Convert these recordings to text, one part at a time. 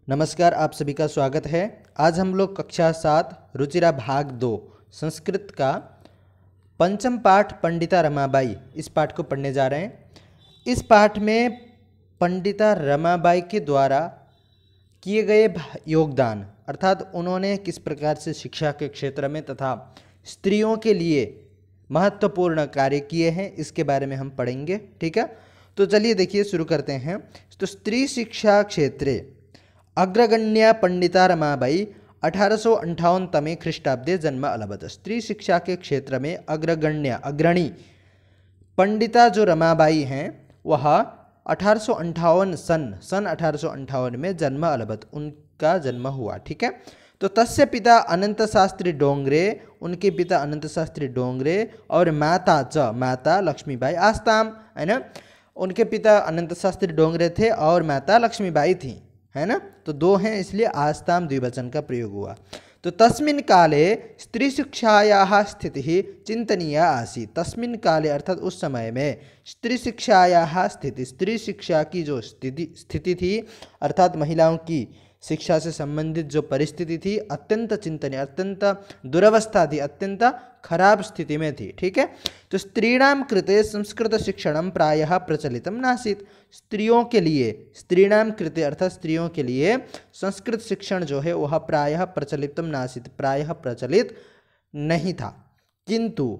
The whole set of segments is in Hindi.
नमस्कार, आप सभी का स्वागत है। आज हम लोग कक्षा 7 रुचिरा भाग 2 संस्कृत का पंचम पाठ पंडिता रमाबाई इस पाठ को पढ़ने जा रहे हैं। इस पाठ में पंडिता रमाबाई के द्वारा किए गए योगदान अर्थात उन्होंने किस प्रकार से शिक्षा के क्षेत्र में तथा स्त्रियों के लिए महत्वपूर्ण कार्य किए हैं, इसके बारे में हम पढ़ेंगे। ठीक है, तो चलिए देखिए शुरू करते हैं। तो स्त्री शिक्षा क्षेत्रे अग्रगण्या पंडिता रमाबाई 1858 तमे ख्रीष्टाब्दे जन्म अलभत। स्त्री शिक्षा के क्षेत्र में अग्रणी पंडिता जो रमाबाई हैं वह 1858 सन 1858 में जन्म अलभत, उनका जन्म हुआ। ठीक है, तो तस्य पिता अनंत शास्त्री डोंगरे, उनके पिता अनंत शास्त्री डोंगरे और माता लक्ष्मीबाई आस्ताम, है ना। उनके पिता अनंत शास्त्री डोंगरे थे और माता लक्ष्मीबाई थी, है ना। तो दो हैं इसलिए आस्ताम द्विवचन का प्रयोग हुआ। तो तस्मिन् काले स्त्री शिक्षायाः स्थितिः चिंतनीया आसीत्। तस्मिन् काले अर्थात उस समय में स्त्री शिक्षायाः स्थिति, स्त्री शिक्षा की जो स्थिति थी अर्थात महिलाओं की शिक्षा से संबंधित जो परिस्थिति थी अत्यंत चिंतनीय, अत्यंत दुरवस्था थी, अत्यंत खराब स्थिति में थी। ठीक है, तो स्त्रीणाम कृते संस्कृत शिक्षणम प्रायः प्रचलितम नासीत्। स्त्रियों के लिए, स्त्रीणाम कृते अर्थात स्त्रियों के लिए संस्कृत शिक्षण जो है वह प्रायः प्रचलितम नासीत्, प्रायः प्रचलित नहीं था। किंतु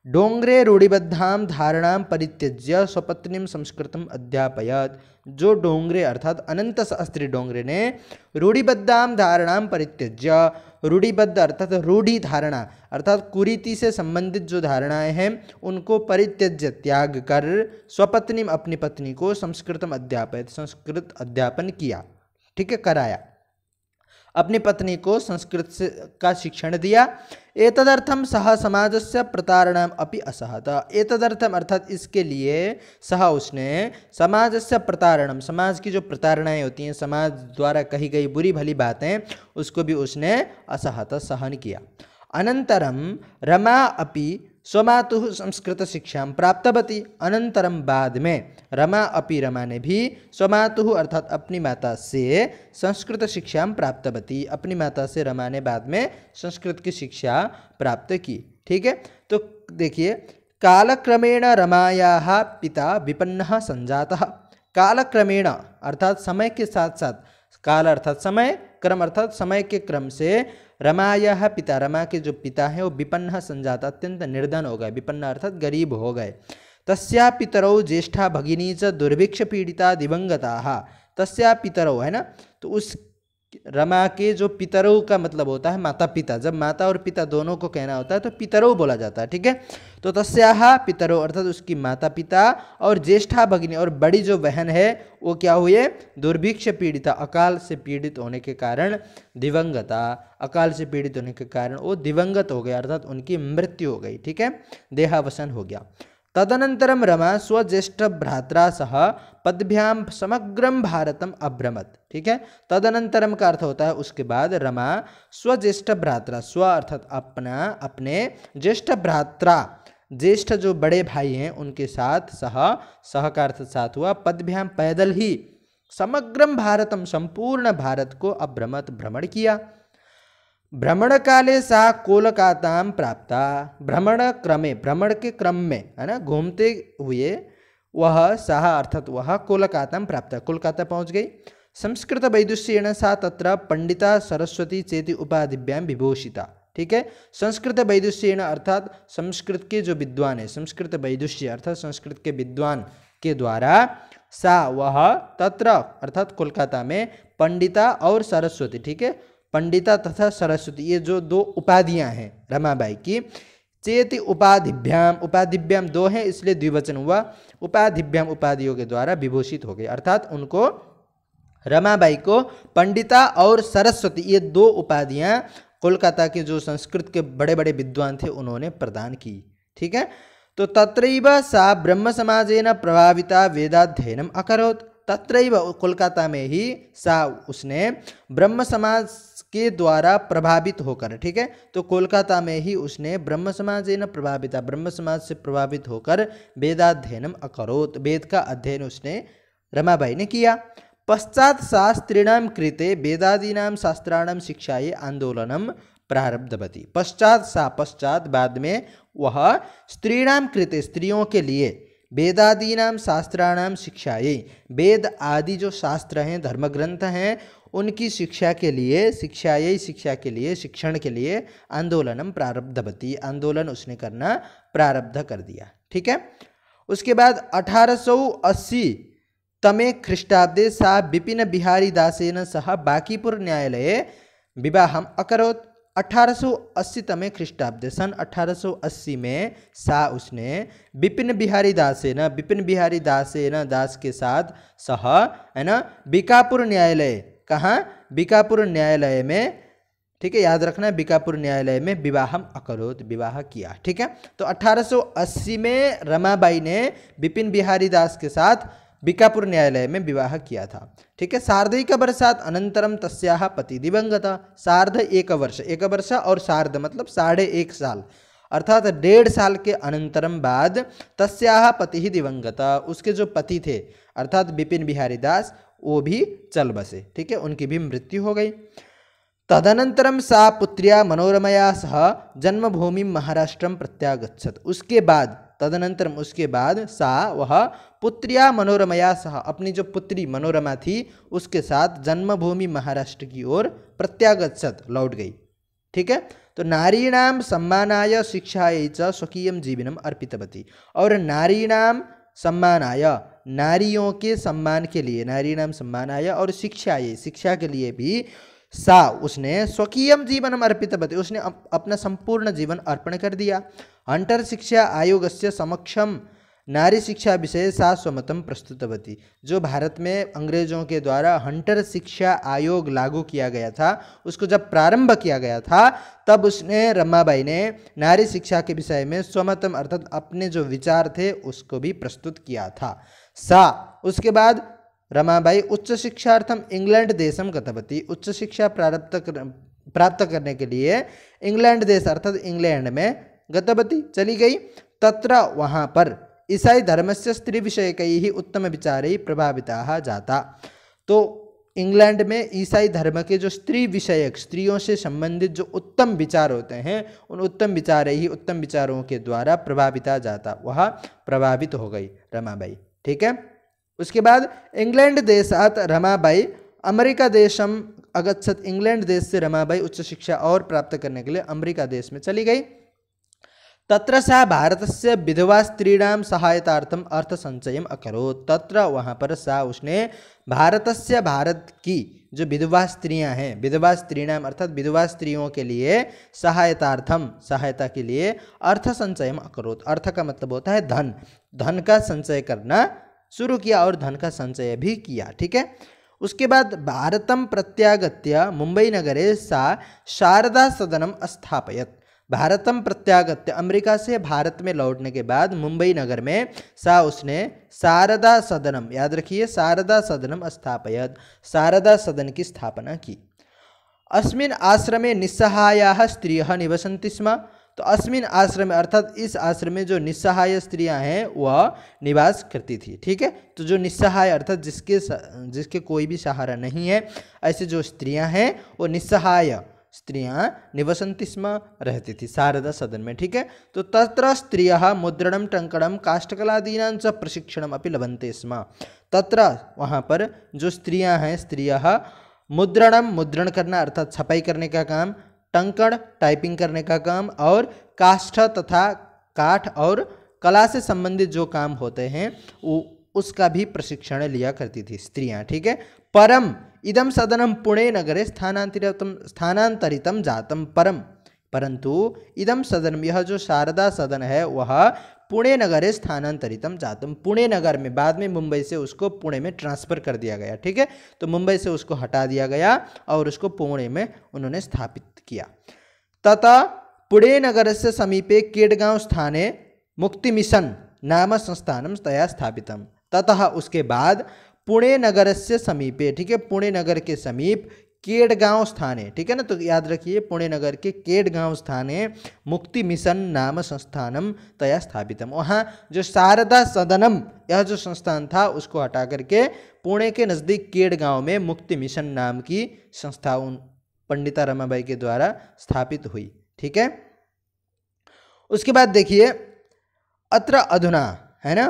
डोंगरे रूढ़िबद्धाम धारणाम परित्यज्य स्वपत्नीम संस्कृतम अध्यापयत। जो डोंगरे अर्थात अनंत शास्त्री डोंगरे ने रूढ़िबद्धाम धारणाम परित्यज्य, रूढ़िबद्ध अर्थात रूढ़ी धारणा अर्थात कुरीति से संबंधित जो धारणाएं हैं उनको परित्यज्य त्याग कर स्वपत्नीम अपनी पत्नी को संस्कृतम अध्यापयत, संस्कृत अध्यापन किया। ठीक है, कराया, अपनी पत्नी को संस्कृत से का शिक्षण दिया। एतदर्थम सह समाजस्य प्रतारणाम अपि असहत। एतदर्थम अर्थात इसके लिए सह उसने समाजस्य प्रतारणम, समाज की जो प्रताड़नाएं होती हैं, समाज द्वारा कही गई बुरी भली बातें, उसको भी उसने असहत सहन किया। अनंतरम रमा अपि स्वमातुः संस्कृत शिक्षा प्राप्तवती। अनंतरम बाद में रमा ने भी स्वमातुः अर्थात अपनी माता से संस्कृत शिक्षा प्राप्तवती, अपनी माता से रमा ने बाद में संस्कृत की शिक्षा प्राप्त की। ठीक है, तो देखिए कालक्रमेण रमायाः पिता विपन्नः संजातः। कालक्रमेण अर्थात समय के साथ साथ, काल अर्थात समय, क्रम अर्थात समय के क्रम से रमायाः पिता, रमा के जो पिता हैं वो विपन्नः संजाता, अत्यंत निर्धन हो गए। विपन्न अर्थात गरीब हो गए। तस्या पितरौ ज्येष्ठा भगिनी च दुर्भिक्ष पीड़िता दिवंगताः। तस्या पितरौ, है ना, तो उस रमा के जो पितरौ का मतलब होता है माता पिता। जब माता और पिता दोनों को कहना होता है तो पितरौ बोला जाता है। ठीक है, तो तस्याः पितरौ अर्थात उसकी माता पिता और ज्येष्ठा भगिनी और बड़ी जो बहन है वो क्या हुए, दुर्भिक्ष पीड़िता, अकाल से पीड़ित होने के कारण, दिवंगता अकाल से पीड़ित होने के कारण वो दिवंगत हो गए अर्थात उनकी मृत्यु हो गई। ठीक है, देहावसान हो गया। तदनंतरम रमा स्वज्येष्ठ भ्रात्रा सह पद्भ्याम समग्रम भारतम अभ्रमत। ठीक है, तदनंतरम का अर्थ होता है उसके बाद रमा स्वज्येष्ठ भ्रात्रा, स्व अर्थात अपना, अपने ज्येष्ठ भ्रात्रा, ज्येष्ठ जो बड़े भाई हैं उनके साथ, सह का अर्थ साथ हुआ, पद्भ्याम पैदल ही, समग्रम भारतम संपूर्ण भारत को अभ्रमत भ्रमण किया। भ्रमण काले सा कोलकाताम प्राप्ता। भ्रमण के क्रम में, है ना, घूमते हुए वह साह अर्थात वह कोलकाताम प्राप्त, कोलकाता पहुंच गई। संस्कृत वैदुष्येण सा तत्र पंडिता सरस्वती चेति उपाधिभ्याम विभूषिता। ठीक है, संस्कृत वैदुष्येण अर्थात संस्कृत के जो विद्वान है, संस्कृत वैदुष्य अर्थात संस्कृत के विद्वान के द्वारा, सा वह तत्र अर्थात कोलकाता में, पंडिता और सरस्वती, ठीक है, पंडिता तथा सरस्वती ये जो दो उपाधियां हैं रमाबाई की, चेति उपाधिभ्याम, उपाधिभ्याम दो हैं इसलिए द्विवचन हुआ, उपाधिभ्याम उपाधियों के द्वारा विभूषित हो गए अर्थात उनको, रमाबाई को पंडिता और सरस्वती ये दो उपाधियां कोलकाता के जो संस्कृत के बड़े बड़े विद्वान थे उन्होंने प्रदान की। ठीक है, तो तत्रैव सा ब्रह्म समाजेन प्रभाविता वेदाध्ययनम अकरोत्। तत्रैव कोलकाता में ही सा उसने ब्रह्म समाज के द्वारा प्रभावित होकर, ठीक है, तो कोलकाता में ही उसने ब्रह्म समाजेन प्रभाविता, ब्रह्म समाज से प्रभावित होकर वेदाध्ययनम अकरोत्, वेद का अध्ययन उसने रमाबाई ने किया। पश्चात शास्त्रीणां कृते वेदादीनां शास्त्राणां शिक्षायै आंदोलनम प्रारब्धवती। पश्चात बाद में वह स्त्रीणां कृते स्त्रियों के लिए वेदादीनां शास्त्राणां शिक्षायै वेद आदि जो शास्त्र हैं धर्म ग्रंथ हैं उनकी शिक्षा के लिए शिक्षण के लिए आंदोलनम प्रारब्धवती आंदोलन उसने करना प्रारब्ध कर दिया। ठीक है। उसके बाद 1880 तमे ख्रीष्टाब्दे सा विपिन बिहारी दासेन सह बांकीपुर न्यायालये विवाहम अकरोत्। 1880 तमे ख्रीष्टाब्दे सन 1880 में सा उसने विपिन बिहारी दासेन दास के साथ सह है ना बीकापुर न्यायालय, कहाँ बीकापुर न्यायालय में, ठीक है याद रखना बीकापुर न्यायालय में विवाहम अकरोत विवाह किया। ठीक है। तो 1880 में रमाबाई ने विपिन बिहारी दास के साथ बीकापुर न्यायालय में विवाह किया था। ठीक है। सार्धैक वर्षात् अनंतरम तस्याः पति दिवंगत। सार्ध एक वर्ष और सार्ध मतलब 1.5 साल अर्थात 1.5 साल के अनंतरम बाद तस्याः पति ही दिवंगत, उसके जो पति थे अर्थात विपिन बिहारी दास वो भी चल बसे। ठीक है। उनकी भी मृत्यु हो गई। तदनंतरम सा पुत्र्या मनोरमया सह जन्मभूमि महाराष्ट्रम प्रत्यागच्छत। उसके बाद सा वह पुत्र्या मनोरमया सह अपनी जो पुत्री मनोरमा थी उसके साथ जन्मभूमि महाराष्ट्र की ओर प्रत्यागच्छत लौट गई। ठीक है। तो नारीणाम सम्मानाय शिक्षायै च स्वकीयं जीवनम अर्पितवती। और नारीणाम सम्मानाय नारियों के सम्मान के लिए, नारीणाम सम्मानाय और शिक्षा के लिए भी सा उसने स्वकीयम जीवनम अर्पितवती उसने अपना संपूर्ण जीवन अर्पण कर दिया। हंटर शिक्षा आयोगस्य समक्षम नारी शिक्षा विषय सा स्वमतम प्रस्तुतवती। जो भारत में अंग्रेजों के द्वारा हंटर शिक्षा आयोग लागू किया गया था उसको जब प्रारंभ किया गया था तब उसने रमाबाई ने नारी शिक्षा के विषय में स्वमतम अर्थात अपने जो विचार थे उसको भी प्रस्तुत किया था। उसके बाद रमाबाई उच्च शिक्षार्थम इंग्लैंड देशम गतवती। उच्च शिक्षा प्राप्त करने के लिए इंग्लैंड देश अर्थात इंग्लैंड में गतवती चली गई। तत्र वहाँ पर ईसाई धर्मस्य स्त्री विषयकैः उत्तम विचारैः प्रभाविताः जाता। तो इंग्लैंड में ईसाई धर्म के जो स्त्री विषयक स्त्रियों से संबंधित जो उत्तम विचार होते हैं उन उत्तम विचारों के द्वारा प्रभाविता जाता, वह प्रभावित हो गई रमाबाई। ठीक है। उसके बाद इंग्लैंड देशात रमाबाई अमेरिका देशम अगच्छत। इंग्लैंड देश से रमाबाई उच्च शिक्षा और प्राप्त करने के लिए अमेरिका देश में चली गई। तत्र सा भारतस्य विधवा स्त्रीणां सहायतार्थम अर्थ संचयम अकरोत्। तत्र वहाँ पर सा उसने भारत की जो विधवा स्त्रियां हैं, विधवा स्त्रीणाम अर्थात विधवा स्त्रियों के लिए सहायता के लिए अर्थ संचयम अकरोत्। अर्थ का मतलब होता है धन का संचय करना शुरू किया और धन का संचय भी किया। ठीक है। उसके बाद भारतम प्रत्यागत्य मुंबई नगरे सा शारदा सदनम स्थापयत। भारतम प्रत्यागत्य अमेरिका से भारत में लौटने के बाद मुंबई नगर में सा उसने शारदा सदनम, याद रखिए शारदा सदनम स्थापयत, शारदा सदन की स्थापना की। अस्मिन् आश्रमे निस्सहायाः स्त्रियः निवसन्ति स्म। तो अस्मिन् आश्रम अर्थात इस आश्रम में जो निस्सहाय स्त्रियां हैं वह निवास करती थी। ठीक है। तो जो निस्सहाय अर्थात जिसके कोई भी सहारा नहीं है ऐसे जो स्त्रियां हैं वो निस्सहाय स्त्रियां निवसन्ति स्म रहती थी शारदा सदन में। ठीक है। तो तत्र स्त्रियः मुद्रणम टंकणम काष्ठकलादीनां च प्रशिक्षणम अपि लभन्ते स्म। तत्र वहाँ पर जो स्त्रियां हैं स्त्रियः मुद्रण करना अर्थात छपाई करने का काम, टंकण टाइपिंग करने का काम और काष्ठ तथा काठ और कला से संबंधित जो काम होते हैं उसका भी प्रशिक्षण लिया करती थी स्त्रियां। ठीक है। परम इदम सदनम पुणे नगरे स्थानांतरितम जातम। परंतु इदम सदनम यह जो शारदा सदन है वह पुणे नगरे स्थानांतरितम जातम। पुणे नगर में बाद में मुंबई से उसको पुणे में ट्रांसफर कर दिया गया। ठीक है। तो मुंबई से उसको हटा दिया गया और उसको पुणे में उन्होंने स्थापित किया। तथा पुणे नगर से समीपे केडगांव स्थाने मुक्ति मिशन नाम संस्थानम तया स्थापितम। ततः उसके बाद पुणे नगर से समीपे, ठीक है, पुणे नगर के समीप केडगांव स्थाने, ठीक है ना, तो याद रखिए पुणे नगर के केडगांव स्थाने मुक्ति मिशन नाम संस्थानम तया स्थापितम। वहाँ जो शारदा सदनम यह जो संस्थान था उसको हटा करके पुणे के नज़दीक केडगांव में मुक्ति मिशन नाम की संस्था उन पंडिता रमाबाई के द्वारा स्थापित हुई, ठीक है। उसके बाद देखिए अत्र अधुना, है ना,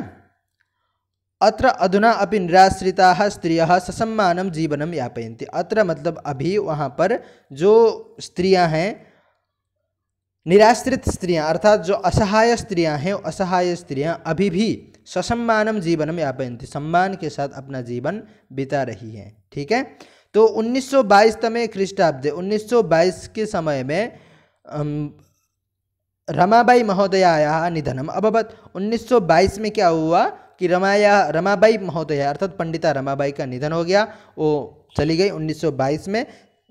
अत्र अधुना अपि निराश्रिताः स्त्रियः ससम्मानं जीवनं यापयन्ति। अत्र मतलब अभी वहाँ पर जो स्त्रियां हैं, निराश्रित स्त्रियां अर्थात जो असहाय स्त्रियां हैं, असहाय स्त्रियां अभी भी ससम्मानं जीवनं यापयन्ति, सम्मान के साथ अपना जीवन बिता रही हैं, ठीक है। तो 1922 तमे ख्रीष्टाब्दे 1922 के समय में रमाबाई महोदयायाः निधनम अभवत्। 1922 में क्या हुआ कि रमाबाई महोदया अर्थात पंडिता रमाबाई का निधन हो गया, वो चली गई 1922 में,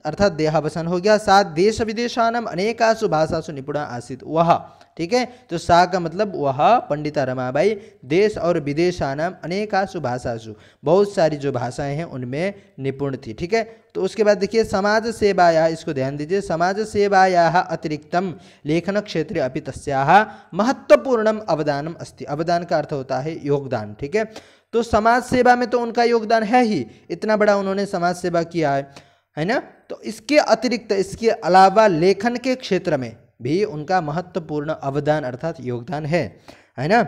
अर्थात देहावसान हो गया। साथ देश विदेशानाम अनेकासु भाषासु निपुणा आसीत् वह, ठीक है। तो सा का मतलब वह पंडिता रमाबाई देश और विदेशानाम अनेकासु भाषासु बहुत सारी जो भाषाएं हैं उनमें निपुण थी, ठीक है। तो उसके बाद देखिए समाज सेवाया, इसको ध्यान दीजिए, समाज सेवाया अतिरिक्तम लेखन क्षेत्रे अपि तस्याः महत्वपूर्णम अवदानम अस्ति। अवदान का अर्थ होता है योगदान, ठीक है। तो समाज सेवा में तो उनका योगदान है ही, इतना बड़ा उन्होंने समाज सेवा किया है ना। तो इसके अतिरिक्त, इसके अलावा लेखन के क्षेत्र में भी उनका महत्वपूर्ण अवदान अर्थात योगदान है ना।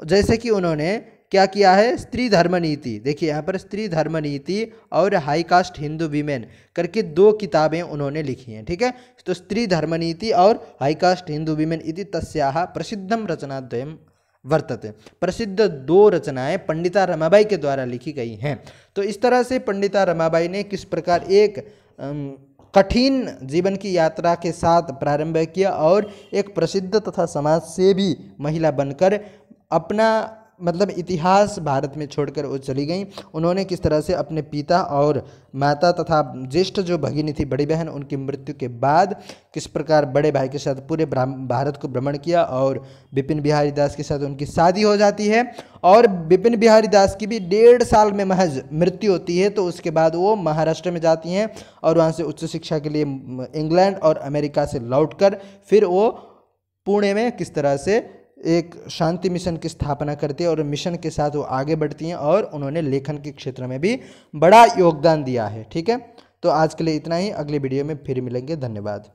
जैसे कि उन्होंने क्या किया है, स्त्री धर्म नीति, देखिए यहाँ पर स्त्री धर्म नीति और हाई कास्ट हिंदू वीमेन करके 2 किताबें उन्होंने लिखी हैं, ठीक है। तो स्त्री धर्म नीति और हाई कास्ट हिंदू वीमेन इति तस्याः प्रसिद्धम रचनाद्वयम वर्तते। प्रसिद्ध 2 रचनाएं पंडिता रमाबाई के द्वारा लिखी गई हैं। तो इस तरह से पंडिता रमाबाई ने किस प्रकार एक कठिन जीवन की यात्रा के साथ प्रारंभ किया और एक प्रसिद्ध तथा समाज सेवी महिला बनकर अपना मतलब इतिहास भारत में छोड़कर वो चली गई। उन्होंने किस तरह से अपने पिता और माता तथा ज्येष्ठ जो भगिनी थी, बड़ी बहन, उनकी मृत्यु के बाद किस प्रकार बड़े भाई के साथ पूरे भारत को भ्रमण किया और विपिन बिहारी दास के साथ उनकी शादी हो जाती है और विपिन बिहारी दास की भी 1.5 साल में महज मृत्यु होती है। तो उसके बाद वो महाराष्ट्र में जाती हैं और वहाँ से उच्च शिक्षा के लिए इंग्लैंड और अमेरिका से लौटकर फिर वो पुणे में किस तरह से एक शांति मिशन की स्थापना करती है और मिशन के साथ वो आगे बढ़ती हैं और उन्होंने लेखन के क्षेत्र में भी बड़ा योगदान दिया है, ठीक है। तो आज के लिए इतना ही, अगले वीडियो में फिर मिलेंगे, धन्यवाद।